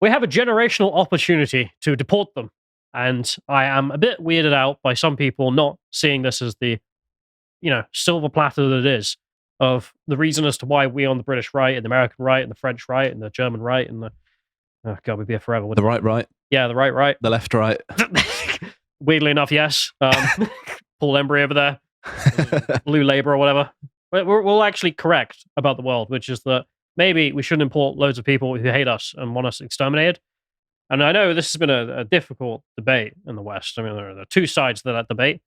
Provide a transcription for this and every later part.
we have a generational opportunity to deport them. And I am a bit weirded out by some people not seeing this as the, silver platter that it is of the reason as to why we on the British right and the American right and the French right and the German right and the, oh God, we'd be here forever. The right. Yeah, the right. The left, right. Weirdly enough, yes. Paul Embry over there, Blue Labour or whatever. We'll actually correct about the world, which is that maybe we shouldn't import loads of people who hate us and want us exterminated. And I know this has been a difficult debate in the West. I mean, there are two sides to that debate,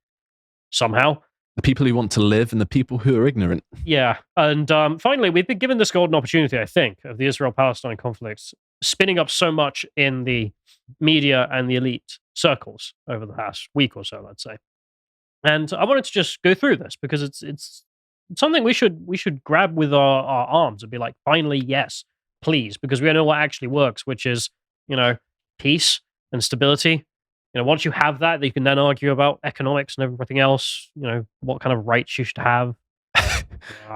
somehow. The people who want to live and the people who are ignorant. Yeah. And finally, we've been given this golden opportunity, I think, of the Israel-Palestine conflicts spinning up so much in the media and the elite circles over the past week or so, let's say. And I wanted to just go through this because it's something we should grab with our arms and be like, finally, yes, please, because we know what actually works, which is, peace and stability. Once you have that, you can then argue about economics and everything else, what kind of rights you should have.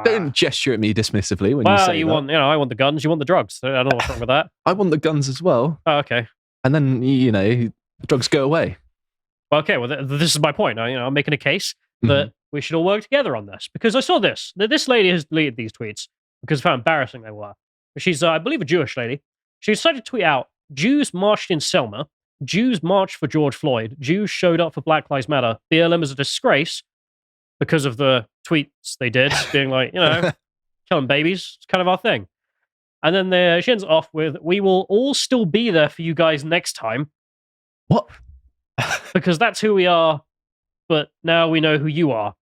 Don't gesture at me dismissively when you say that. I want the guns, you want the drugs. I don't know what's wrong with that. I want the guns as well. Oh, okay. And then, the drugs go away. Well, okay, well, this is my point. I'm making a case that we should all work together on this. Because I saw this. This lady has deleted these tweets because of how embarrassing they were. She's, I believe, a Jewish lady. She decided to tweet out, Jews marched in Selma. Jews marched for George Floyd. Jews showed up for Black Lives Matter. BLM is a disgrace because of the tweets they did, being like, killing babies. It's kind of our thing. And then she ends off with, we will all still be there for you guys next time. What? Because that's who we are, but now we know who you are.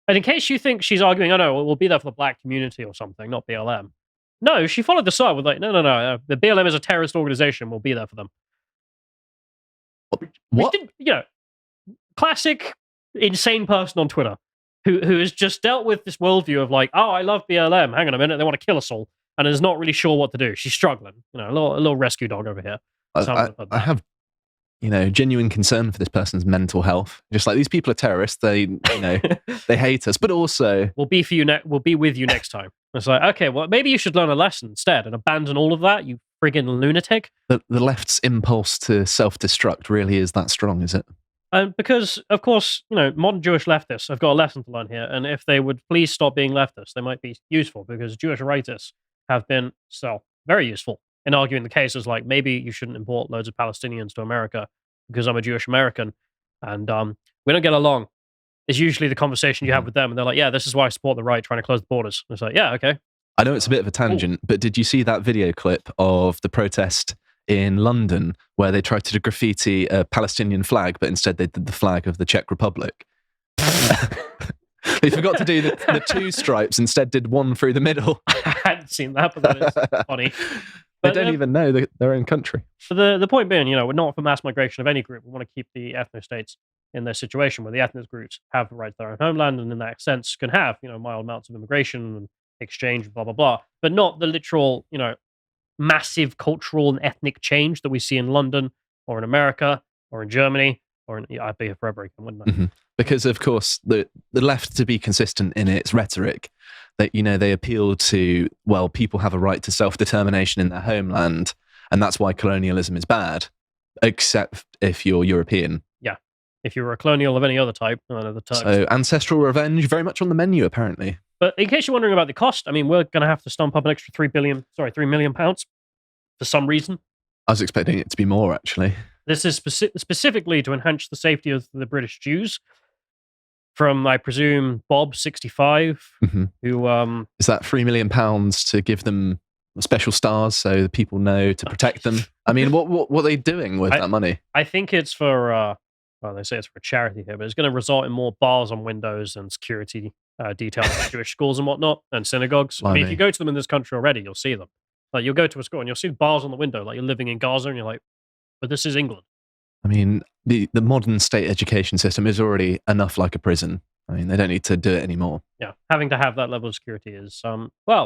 And in case you think she's arguing, oh no, we'll be there for the black community or something, not BLM. No, she followed the side with like, no. The BLM is a terrorist organization. We'll be there for them. What? Classic insane person on Twitter who has just dealt with this worldview of like, oh, I love BLM. Hang on a minute, they want to kill us all, and is not really sure what to do. She's struggling. A little rescue dog over here. I have, genuine concern for this person's mental health. Just like these people are terrorists. They, they hate us, but also we'll be with you next time. It's like, okay, well, maybe you should learn a lesson instead and abandon all of that. You friggin' lunatic. The left's impulse to self-destruct really is that strong, is it? Because, of course, modern Jewish leftists have got a lesson to learn here, and if they would please stop being leftists, they might be useful, because Jewish rightists have been very useful in arguing the cases like, maybe you shouldn't import loads of Palestinians to America because I'm a Jewish American, and we don't get along. Is usually the conversation you have with them, and they're like, yeah, this is why I support the right, trying to close the borders. And it's like, yeah, okay. I know it's a bit of a tangent, but did you see that video clip of the protest in London where they tried to graffiti a Palestinian flag, but instead they did the flag of the Czech Republic? They forgot to do the two stripes, instead did one through the middle. I hadn't seen that, but that is funny. They don't even know their own country. But the point being, we're not for mass migration of any group. We want to keep the ethno-states in their situation where the ethnic groups have the right to their own homeland, and in that sense can have, mild amounts of immigration and exchange, blah, blah, blah, but not the literal, massive cultural and ethnic change that we see in London or in America or in Germany or I'd be here forever again, wouldn't I? Mm-hmm. Because, of course, the left, to be consistent in its rhetoric, that, they appeal to, well, people have a right to self-determination in their homeland, and that's why colonialism is bad, except if you're European. Yeah. If you were a colonial of any other type, the Turks. So ancestral revenge, very much on the menu, apparently. But in case you're wondering about the cost, I mean, we're going to have to stump up an extra £3 million for some reason. I was expecting it to be more, actually. This is specifically to enhance the safety of the British Jews from, I presume, Bob, 65, who... Is that £3 million to give them special stars so the people know to protect them? I mean, what are they doing with that money? I think it's for... well, they say it's for charity here, but it's going to result in more bars on windows and security details at Jewish schools and whatnot, and synagogues. I mean, if you go to them in this country already, you'll see them. Like, you'll go to a school and you'll see bars on the window, like you're living in Gaza, and you're like, but this is England. I mean, the modern state education system is already enough like a prison. I mean, they don't need to do it anymore. Yeah, having to have that level of security is,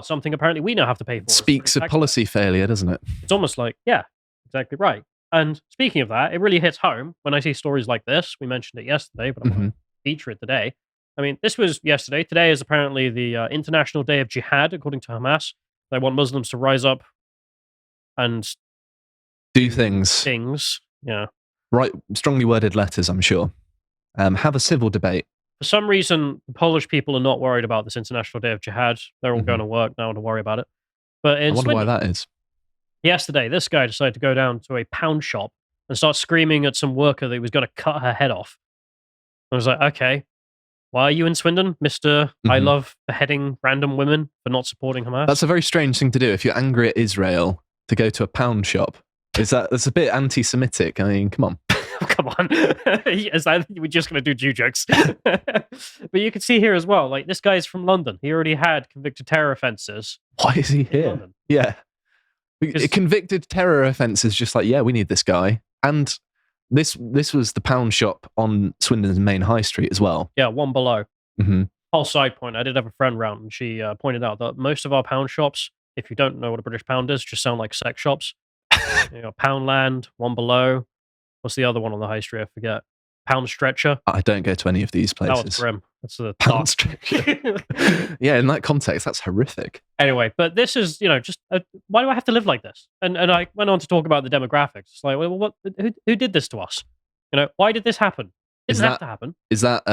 something apparently we now have to pay for. Speaks of policy failure, doesn't it? It's almost like, yeah, exactly right. And speaking of that, it really hits home when I see stories like this. We mentioned it yesterday, but I'm going to feature it today. I mean, this was yesterday. Today is apparently the International Day of Jihad, according to Hamas. They want Muslims to rise up and Do things. things. Yeah. Write strongly worded letters, I'm sure. Have a civil debate. For some reason, the Polish people are not worried about this International Day of Jihad. They're all going to work now to worry about it. But I in wonder why Swindon, that is. yesterday, this guy decided to go down to a pound shop and start screaming at some worker that he was going to cut her head off. I was like, okay, why are you in Swindon, Mr. I love beheading random women for not supporting Hamas? That's a very strange thing to do if you're angry at Israel to go to a pound shop. That's a bit anti-Semitic. I mean, come on. Come on. We're just going to do Jew jokes. But you can see here as well, like, this guy's from London. He already had convicted terror offences. Why is he here? London. Yeah. Convicted terror offences, just like, yeah, we need this guy. And this was the pound shop on Swindon's main high street as well. Yeah, one below. Mm-hmm. Whole side point, I did have a friend round, and she pointed out that most of our pound shops, if you don't know what a British pound is, just sound like sex shops. You know, Poundland, one below. What's the other one on the high street? I forget. Pound Stretcher. I don't go to any of these places. That was grim. That's the Pound Stretcher. Yeah, in that context, that's horrific. Anyway, but this is, just why do I have to live like this? And I went on to talk about the demographics. It's like, well, what? Who did this to us? Why did this happen? It didn't have to happen. Is that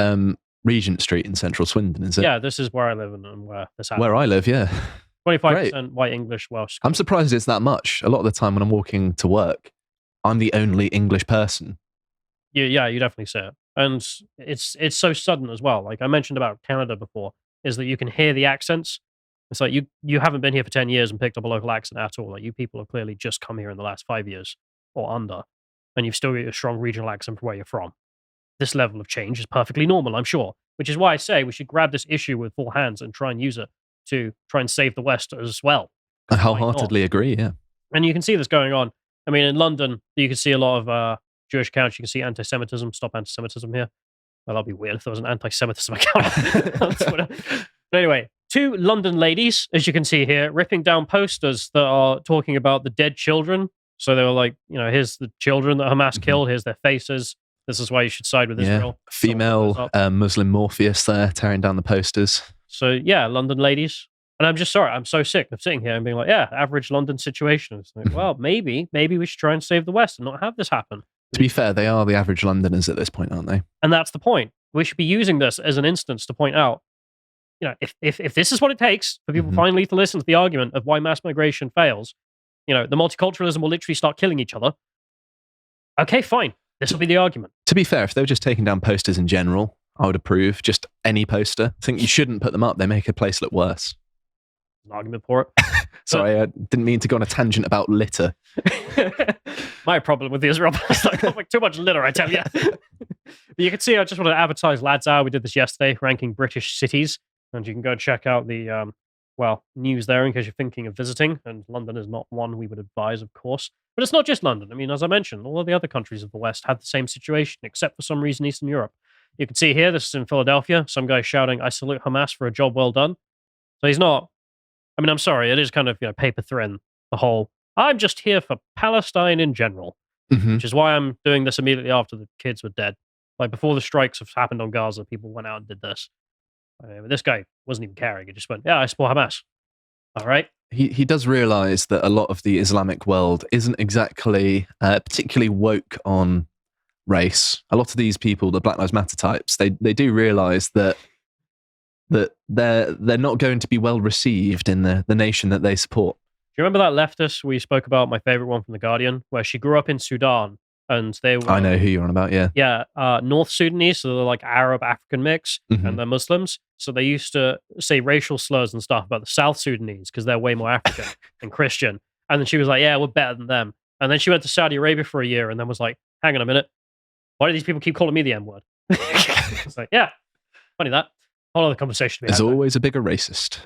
Regent Street in central Swindon? Is it? Yeah, this is where I live and where this happened. Where I live, yeah. 25% white English Welsh. I'm surprised it's that much. A lot of the time when I'm walking to work, I'm the only English person. Yeah, you definitely see it. And it's so sudden as well. Like I mentioned about Canada before, is that you can hear the accents. It's like you haven't been here for 10 years and picked up a local accent at all. Like you people have clearly just come here in the last 5 years or under, and you've still got a strong regional accent from where you're from. This level of change is perfectly normal, I'm sure. Which is why I say we should grab this issue with full hands and try and use it to try and save the West as well. I wholeheartedly agree, yeah. And you can see this going on. I mean, in London, you can see a lot of Jewish accounts. You can see anti-Semitism. Stop anti-Semitism here. Well, that'd be weird if there was an anti-Semitism account on Twitter. But anyway, 2 London ladies, as you can see here, ripping down posters that are talking about the dead children. So they were like, here's the children that Hamas killed. Here's their faces. This is why you should side with Israel. Female Muslim Morpheus there tearing down the posters. So yeah, London ladies. And I'm just sorry. I'm so sick of sitting here and being like, yeah, average London situation. It's like, well, maybe we should try and save the West and not have this happen. To be fair, they are the average Londoners at this point, aren't they? And that's the point. We should be using this as an instance to point out, if this is what it takes for people finally to listen to the argument of why mass migration fails, the multiculturalism will literally start killing each other. Okay, fine. This will be the argument. To be fair, if they were just taking down posters in general, I would approve. Just any poster. I think you shouldn't put them up. They make a place look worse. An argument for it. Sorry, I didn't mean to go on a tangent about litter. My problem with the Israel Palestine conflict, too much litter, I tell you. But you can see, I just want to advertise Lads Hour. We did this yesterday, ranking British cities. And you can go check out the, news there in case you're thinking of visiting. And London is not one we would advise, of course. But it's not just London. I mean, as I mentioned, all of the other countries of the West had the same situation, except for some reason Eastern Europe. You can see here, this is in Philadelphia. Some guy shouting, I salute Hamas for a job well done. So he's not... I mean, I'm sorry, it is kind of, paper thin, the whole, I'm just here for Palestine in general, which is why I'm doing this immediately after the kids were dead. Like, before the strikes have happened on Gaza, people went out and did this. But this guy wasn't even caring. He just went, yeah, I support Hamas. All right. He does realise that a lot of the Islamic world isn't exactly particularly woke on race. A lot of these people, the Black Lives Matter types, they do realise that they're not going to be well received in the nation that they support. Do you remember that leftist we spoke about, my favorite one from The Guardian, where she grew up in Sudan and they were... I know who you're on about, yeah. Yeah, North Sudanese, so they're like Arab-African mix, and they're Muslims. So they used to say racial slurs and stuff about the South Sudanese because they're way more African and Christian. And then she was like, yeah, we're better than them. And then she went to Saudi Arabia for a year and then was like, hang on a minute, why do these people keep calling me the M-word? It's like, yeah, funny that. Whole other conversation. There's always a bigger racist.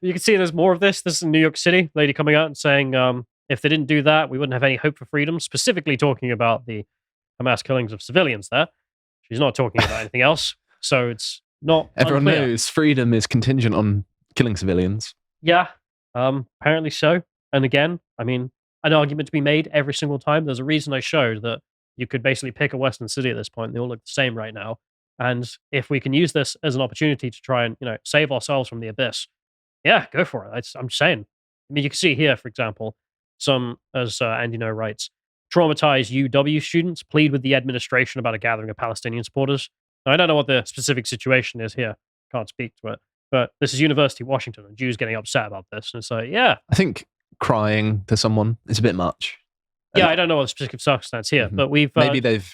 You can see there's more of this. This is in New York City. Lady coming out and saying, if they didn't do that, we wouldn't have any hope for freedom. Specifically talking about the Hamas killings of civilians there. She's not talking about anything else. So it's not Everyone unclear. knows freedom is contingent on killing civilians. Yeah, apparently so. And again, I mean, an argument to be made every single time. There's a reason I showed that you could basically pick a Western city at this point. They all look the same right now. And if we can use this as an opportunity to try and, save ourselves from the abyss, yeah, go for it. I'm saying. I mean, you can see here, for example, Some, as Andino writes, traumatized UW students plead with the administration about a gathering of Palestinian supporters. Now, I don't know what the specific situation is here. Can't speak to it. But this is University of Washington, and Jews getting upset about this. And it's like, yeah. I think crying to someone is a bit much. Yeah, I don't know what the specific circumstance here, but we've... maybe they've,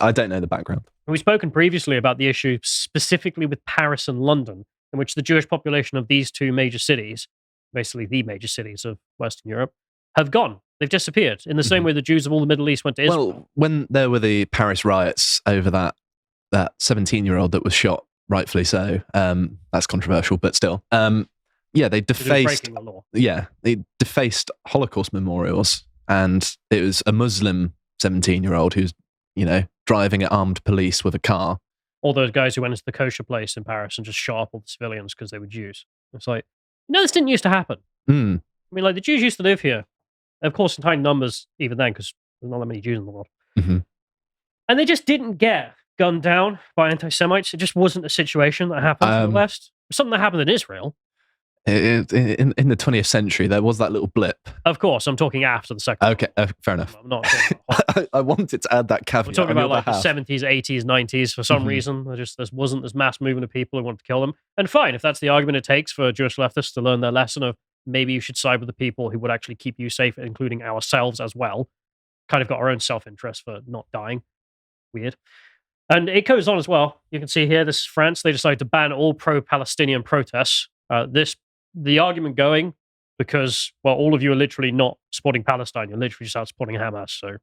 I don't know the background. We've spoken previously about the issue specifically with Paris and London, in which the Jewish population of these two major cities, basically the major cities of Western Europe, have gone. They've disappeared in the same way the Jews of all the Middle East went to Israel. Well, when there were the Paris riots over that 17-year-old that was shot, rightfully so, that's controversial, but still, they defaced... breaking the law. Yeah, they defaced Holocaust memorials, and it was a Muslim 17-year-old who's, driving at armed police with a car. All those guys who went into the kosher place in Paris and just shot up all the civilians because they were Jews. It's like, this didn't used to happen. I mean, like, the Jews used to live here. Of course, in tiny numbers even then, because there's not that many Jews in the world. Mm-hmm. And they just didn't get gunned down by anti-Semites. It just wasn't a situation that happened in the West. It was something that happened in Israel. In the 20th century, there was that little blip. Of course, I'm talking after the second. Okay, fair enough. I'm not talking about I wanted to add that caveat. I'm talking about like the 70s, 80s, 90s. For some reason, there wasn't this mass movement of people who wanted to kill them. And fine, if that's the argument it takes for Jewish leftists to learn their lesson of maybe you should side with the people who would actually keep you safe, including ourselves as well. Kind of got our own self-interest for not dying. Weird. And it goes on as well. You can see here, this is France. They decided to ban all pro-Palestinian protests. The argument going, because, well, all of you are literally not supporting Palestine. You're literally just out supporting Hamas. So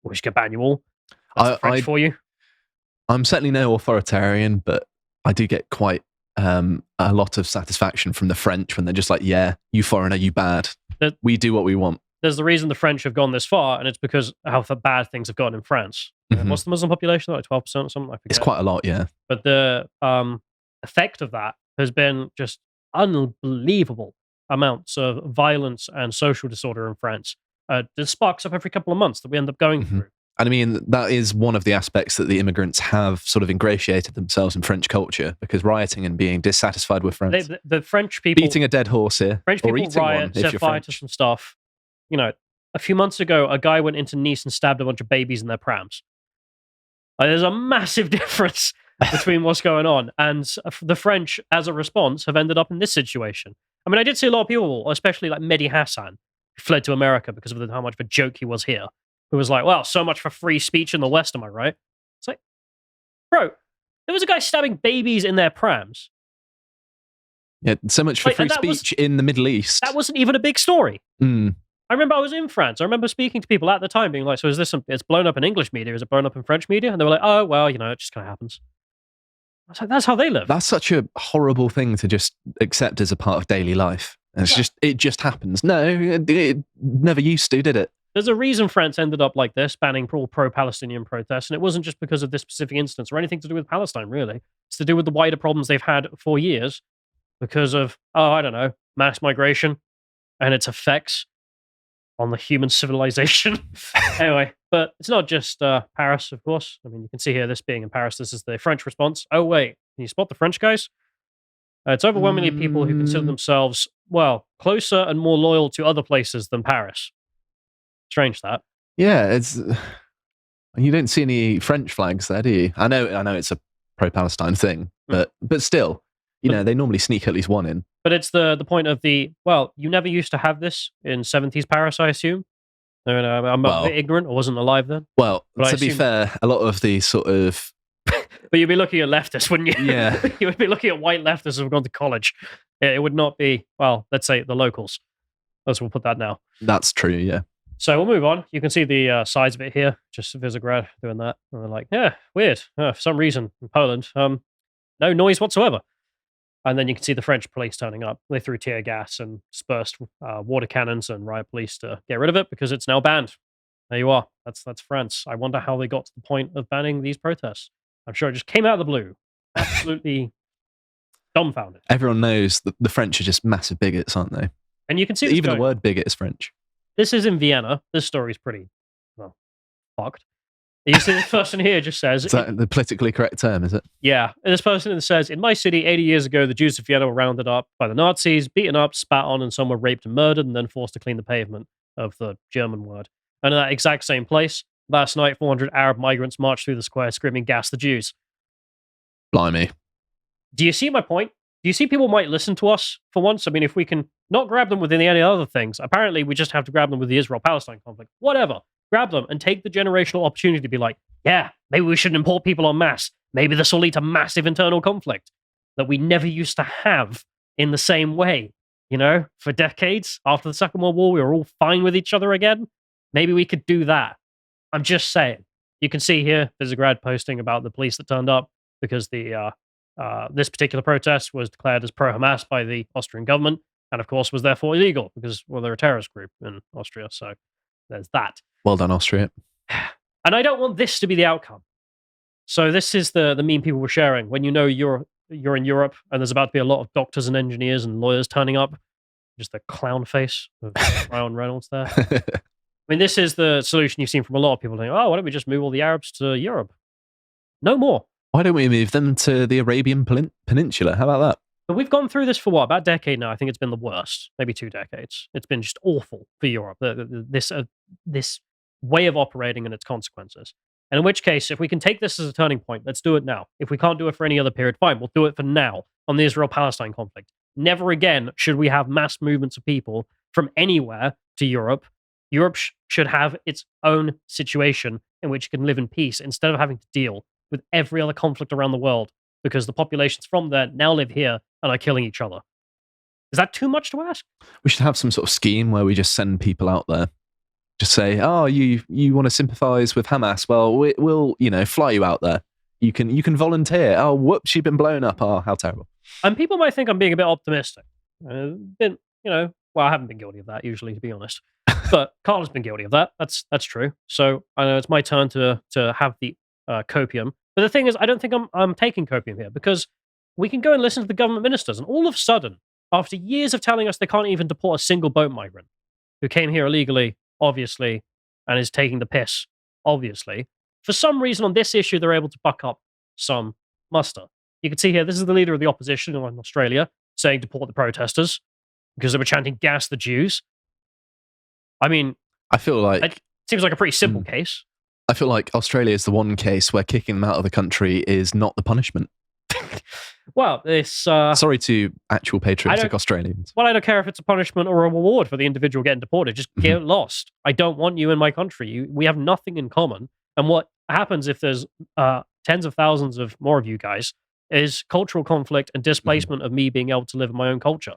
we should ban you all. That's French for you. I'm certainly no authoritarian, but I do get quite a lot of satisfaction from the French when they're just like, yeah, you foreigner, you bad. We do what we want. There's the reason the French have gone this far, and it's because how bad things have gotten in France. What's the Muslim population? Like 12% or something? I forget. It's quite a lot, yeah. But the effect of that has been just unbelievable amounts of violence and social disorder in France. It sparks up every couple of months that we end up going through. And I mean, that is one of the aspects that the immigrants have sort of ingratiated themselves in French culture, because rioting and being dissatisfied with France. The French people... Beating a dead horse here. French or people eating riot, one, if set you're fire French. to some stuff. A few months ago, a guy went into Nice and stabbed a bunch of babies in their prams. There's a massive difference between what's going on. And the French, as a response, have ended up in this situation. I mean, I did see a lot of people, especially like Mehdi Hassan, who fled to America because of how much of a joke he was here, who was like, well, so much for free speech in the West, am I right? It's like, bro, there was a guy stabbing babies in their prams. Yeah, so much for free speech in the Middle East. That wasn't even a big story. I remember I was in France. I remember speaking to people at the time being like, so is this it's blown up in English media? Is it blown up in French media? And they were like, oh, well, it just kind of happens. I was like, that's how they live. That's such a horrible thing to just accept as a part of daily life. And it just happens. No, it never used to, did it? There's a reason France ended up like this, banning all pro-Palestinian protests. And it wasn't just because of this specific instance or anything to do with Palestine, really. It's to do with the wider problems they've had for years because of, mass migration and its effects on the human civilization. Anyway, but it's not just Paris, of course. I mean, you can see here, this being in Paris, this is the French response. Oh, wait, can you spot the French guys? It's overwhelmingly people who consider themselves, well, closer and more loyal to other places than Paris. Strange that. Yeah, it's... You don't see any French flags there, do you? I know it's a pro-Palestine thing, but still, they normally sneak at least one in. But it's the point of you never used to have this in 70s Paris, I assume. I'm a bit ignorant. I wasn't alive then. Well, to be fair, a lot of the sort of... But you'd be looking at leftists, wouldn't you? Yeah. You would be looking at white leftists who have gone to college. It would not be, well, let's say the locals. We'll put that now. That's true, yeah. So we'll move on. You can see the size of it here. Just Visegrad doing that. And they're like, yeah, weird. For some reason, in Poland, no noise whatsoever. And then you can see the French police turning up. They threw tear gas and dispersed water cannons and riot police to get rid of it because it's now banned. There you are. That's France. I wonder how they got to the point of banning these protests. I'm sure it just came out of the blue. Absolutely dumbfounded. Everyone knows that the French are just massive bigots, aren't they? And you can see even the word bigot is French. This is in Vienna. This story's pretty, fucked. You see this person here just says... Is that the politically correct term, is it? Yeah. And this person says, in my city, 80 years ago, the Jews of Vienna were rounded up by the Nazis, beaten up, spat on, and some were raped and murdered and then forced to clean the pavement. of the German word. And in that exact same place, last night, 400 Arab migrants marched through the square screaming, "Gas the Jews." Blimey. Do you see my point? Do you see people might listen to us for once? I mean, if we can not grab them with any other things, apparently we just have to grab them with the Israel-Palestine conflict. Whatever. Grab them and take the generational opportunity to be like, yeah, maybe we shouldn't import people en masse. Maybe this will lead to massive internal conflict that we never used to have in the same way. You know, for decades after the Second World War, we were all fine with each other again. Maybe we could do that. I'm just saying. You can see here, Visegrad posting about the police that turned up because this particular protest was declared as pro-Hamas by the Austrian government, and of course was therefore illegal because, well, they're a terrorist group in Austria. So there's that. Well done, Austria. And I don't want this to be the outcome. So this is the meme people were sharing. When you know you're in Europe and there's about to be a lot of doctors and engineers and lawyers turning up, just the clown face of Ryan Reynolds there. I mean, this is the solution you've seen from a lot of people saying, oh, why don't we just move all the Arabs to Europe? No more. Why don't we move them to the Arabian Peninsula? How about that? But we've gone through this for what, about a decade now? I think it's been the worst, maybe 2 decades. It's been just awful for Europe, this way of operating and its consequences. And in which case, if we can take this as a turning point, let's do it now. If we can't do it for any other period, fine, we'll do it for now on the Israel-Palestine conflict. Never again should we have mass movements of people from anywhere to Europe. Europe should have its own situation in which it can live in peace instead of having to deal with every other conflict around the world because the populations from there now live here and are killing each other. Is that too much to ask? We should have some sort of scheme where we just send people out there. Just say, oh, you want to sympathize with Hamas? Well, we'll fly you out there. You can volunteer. Oh, whoops, you've been blown up. Oh, how terrible. And people might think I'm being a bit optimistic. I haven't been guilty of that usually, to be honest. But Carl has been guilty of that. That's true. So I know it's my turn to have the copium. But the thing is, I don't think I'm taking copium here because we can go and listen to the government ministers, and all of a sudden, after years of telling us they can't even deport a single boat migrant who came here illegally, obviously, and is taking the piss, obviously, for some reason on this issue they're able to buck up some muster. You can see here, this is the leader of the opposition in Australia saying deport the protesters because they were chanting "gas the Jews." I mean, I feel like it seems like a pretty simple case. I feel like Australia is the one case where kicking them out of the country is not the punishment. Well, this... Sorry to actual patriotic Australians. Well, I don't care if it's a punishment or a reward for the individual getting deported. Just get lost. I don't want you in my country. We have nothing in common. And what happens if there's tens of thousands of more of you guys is cultural conflict and displacement of me being able to live in my own culture.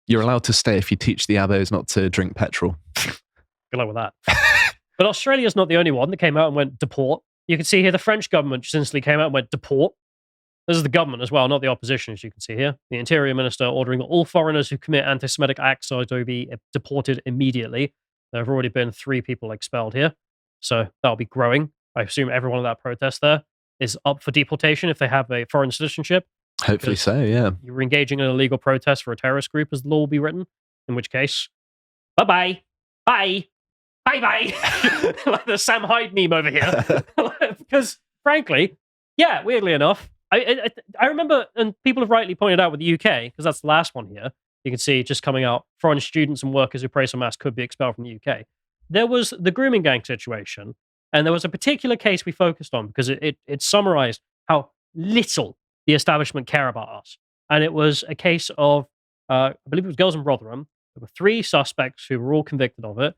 You're allowed to stay if you teach the Abos not to drink petrol. Good luck with that. But Australia's not the only one that came out and went deport. You can see here the French government just instantly came out and went deport. This is the government as well, not the opposition, as you can see here. The Interior Minister ordering that all foreigners who commit anti-Semitic acts are to be deported immediately. There have already been 3 people expelled here, so that'll be growing. I assume everyone at that protest there is up for deportation if they have a foreign citizenship. Hopefully so, yeah. You're engaging in a legal protest for a terrorist group, as the law will be written, in which case, bye-bye. Bye. Bye-bye. Like the Sam Hyde meme over here. Because, frankly, yeah, weirdly enough, I remember, and people have rightly pointed out with the UK, because that's the last one here, you can see just coming out, foreign students and workers who praise Hamas could be expelled from the UK. There was the grooming gang situation, and there was a particular case we focused on because it summarized how little the establishment care about us. And it was a case of, I believe it was girls in Rotherham. There were 3 suspects who were all convicted of it.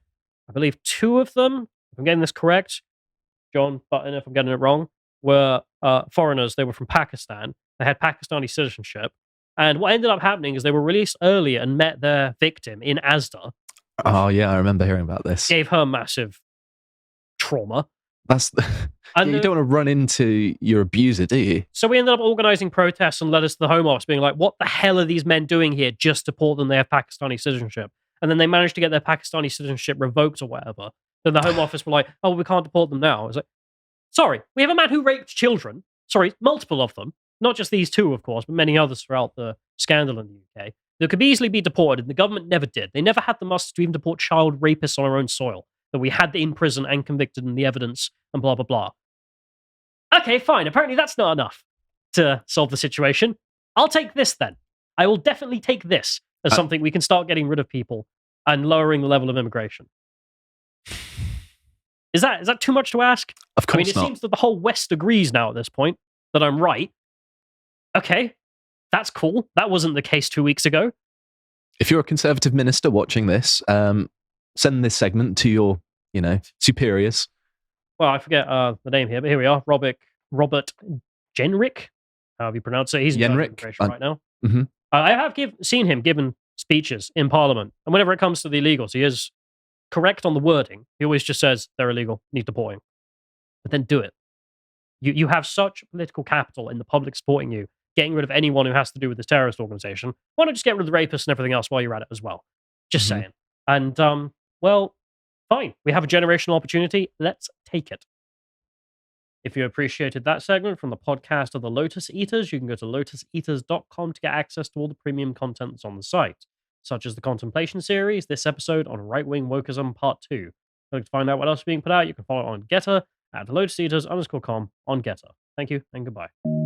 I believe 2 of them, if I'm getting this correct, John Button, if I'm getting it wrong, were foreigners. They were from Pakistan. They had Pakistani citizenship. And what ended up happening is they were released early and met their victim in Asda. Oh, yeah, I remember hearing about this. Gave her massive trauma. That's And you don't want to run into your abuser, do you? So we ended up organizing protests and letters to the Home Office being like, what the hell are these men doing here just to deport them? They have Pakistani citizenship. And then they managed to get their Pakistani citizenship revoked or whatever. Then the Home Office were like, oh, we can't deport them now. I was like, sorry, we have a man who raped children. Sorry, multiple of them. Not just these 2, of course, but many others throughout the scandal in the UK. That could easily be deported, and the government never did. They never had the muster to even deport child rapists on our own soil. That we had in prison and convicted in the evidence and blah, blah, blah. Okay, fine. Apparently that's not enough to solve the situation. I'll take this then. I will definitely take this as something we can start getting rid of people and lowering the level of immigration. Is that too much to ask? Of I mean, course it not. seems that the whole West agrees now at this point that I'm right. Okay, that's cool. That wasn't the case 2 weeks ago. If you're a Conservative minister watching this, send this segment to your, superiors. Well, I forget the name here, but here we are. Robert Jenrick, however you pronounce it. He's in charge of immigration right now. Mm-hmm. I have seen him given speeches in Parliament, and whenever it comes to the illegals, he is correct on the wording. He always just says they're illegal, need deporting. But then do it. You have such political capital in the public supporting you, getting rid of anyone who has to do with this terrorist organization. Why not just get rid of the rapists and everything else while you're at it as well? Just saying. And, well, fine. We have a generational opportunity. Let's take it. If you appreciated that segment from the podcast of the Lotus Eaters, you can go to lotuseaters.com to get access to all the premium content that's on the site, such as the Contemplation series, this episode on right-wing wokeism part 2. If you'd like to find out what else is being put out, you can follow it on Getter at lotuseaters_com on Getter. Thank you and goodbye.